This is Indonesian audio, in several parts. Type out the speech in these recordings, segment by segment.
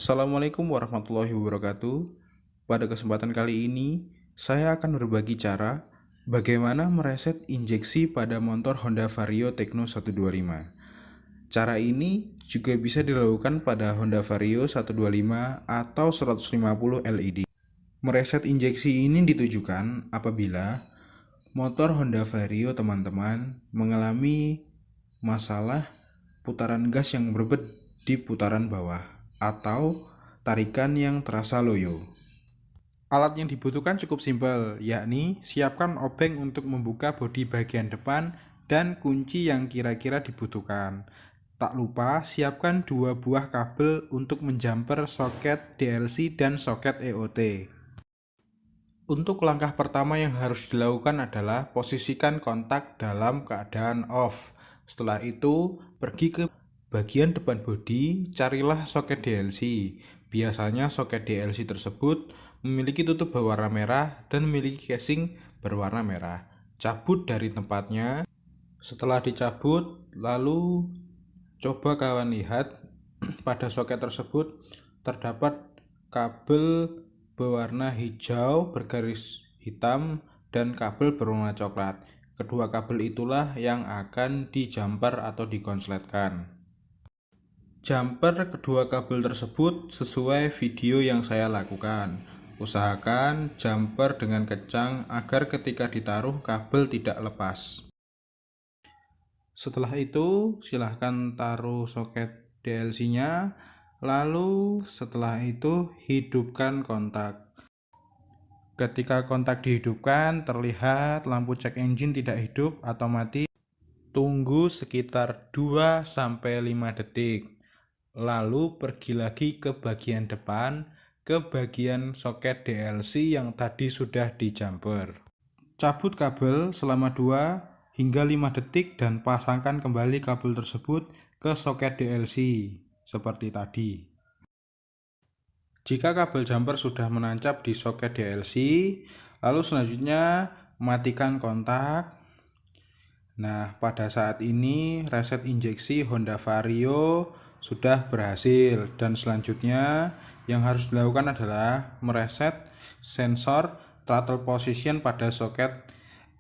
Assalamualaikum warahmatullahi wabarakatuh. Pada kesempatan kali ini, saya akan berbagi cara bagaimana mereset injeksi pada motor Honda Vario Tekno 125. Cara ini juga bisa dilakukan pada Honda Vario 125 atau 150 LED. Mereset injeksi ini ditujukan apabila motor Honda Vario teman-teman mengalami masalah putaran gas yang berbet di putaran bawah atau tarikan yang terasa loyo. Alat yang dibutuhkan cukup simpel, yakni siapkan obeng untuk membuka bodi bagian depan dan kunci yang kira-kira dibutuhkan. Tak lupa siapkan 2 buah kabel untuk menjumper soket DLC dan soket EOT. Untuk langkah pertama yang harus dilakukan adalah posisikan kontak dalam keadaan off. Setelah itu, pergi ke bagian depan bodi, carilah soket DLC. Biasanya soket DLC tersebut memiliki tutup berwarna merah dan memiliki casing berwarna merah. Cabut dari tempatnya. Setelah dicabut, lalu coba kawan lihat pada soket tersebut terdapat kabel berwarna hijau bergaris hitam dan kabel berwarna coklat. Kedua kabel itulah yang akan dijumper atau dikonsletkan. Jumper kedua kabel tersebut sesuai video yang saya lakukan. Usahakan jumper dengan kencang agar ketika ditaruh kabel tidak lepas. Setelah itu silahkan taruh soket DLC-nya. Lalu setelah itu hidupkan kontak. Ketika kontak dihidupkan terlihat lampu cek engine tidak hidup atau mati. Tunggu sekitar 2-5 detik. Lalu pergi lagi ke bagian depan, ke bagian soket DLC yang tadi sudah dijumper. Cabut kabel selama 2 hingga 5 detik dan pasangkan kembali kabel tersebut ke soket DLC seperti tadi. Jika kabel jumper sudah menancap di soket DLC, lalu selanjutnya matikan kontak. Nah, pada saat ini reset injeksi Honda Vario sudah berhasil dan selanjutnya yang harus dilakukan adalah mereset sensor throttle position pada soket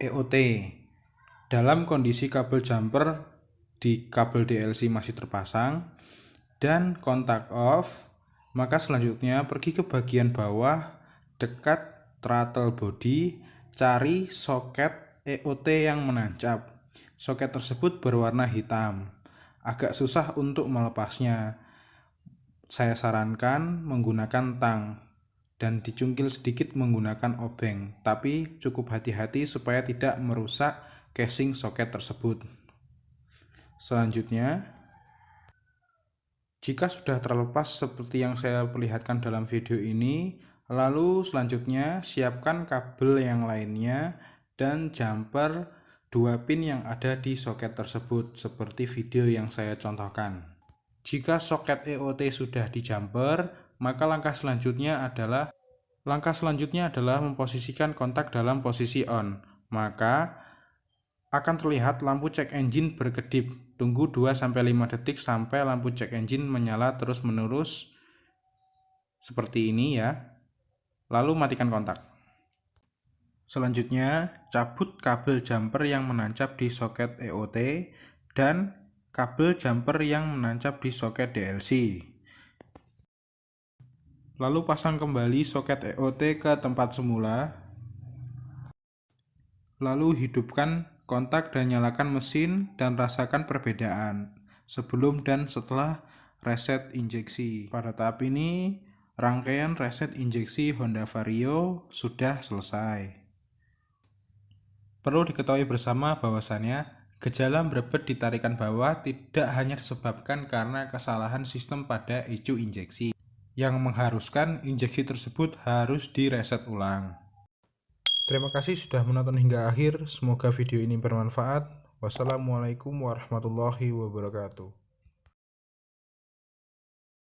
EOT. Dalam kondisi kabel jumper di kabel DLC masih terpasang dan kontak off, maka selanjutnya pergi ke bagian bawah dekat throttle body, cari soket EOT yang menancap. Soket tersebut berwarna hitam, agak susah untuk melepasnya. Saya sarankan menggunakan tang dan dicungkil sedikit menggunakan obeng, tapi cukup hati-hati supaya tidak merusak casing soket tersebut. Selanjutnya, jika sudah terlepas seperti yang saya perlihatkan dalam video ini, lalu selanjutnya siapkan kabel yang lainnya dan jumper 2 pin yang ada di soket tersebut seperti video yang saya contohkan. Jika soket EOT sudah dijumper, maka langkah selanjutnya adalah memposisikan kontak dalam posisi on. Maka akan terlihat lampu cek engine berkedip. Tunggu 2-5 detik sampai lampu cek engine menyala terus-menerus seperti ini ya. Lalu matikan kontak. Selanjutnya, cabut kabel jumper yang menancap di soket EOT dan kabel jumper yang menancap di soket DLC. Lalu pasang kembali soket EOT ke tempat semula. Lalu hidupkan kontak dan nyalakan mesin dan rasakan perbedaan sebelum dan setelah reset injeksi. Pada tahap ini, rangkaian reset injeksi Honda Vario sudah selesai. Perlu diketahui bersama bahwasannya gejala berbet di tarikan bawah tidak hanya disebabkan karena kesalahan sistem pada ECU injeksi, yang mengharuskan injeksi tersebut harus direset ulang. Terima kasih sudah menonton hingga akhir. Semoga video ini bermanfaat. Wassalamualaikum warahmatullahi wabarakatuh.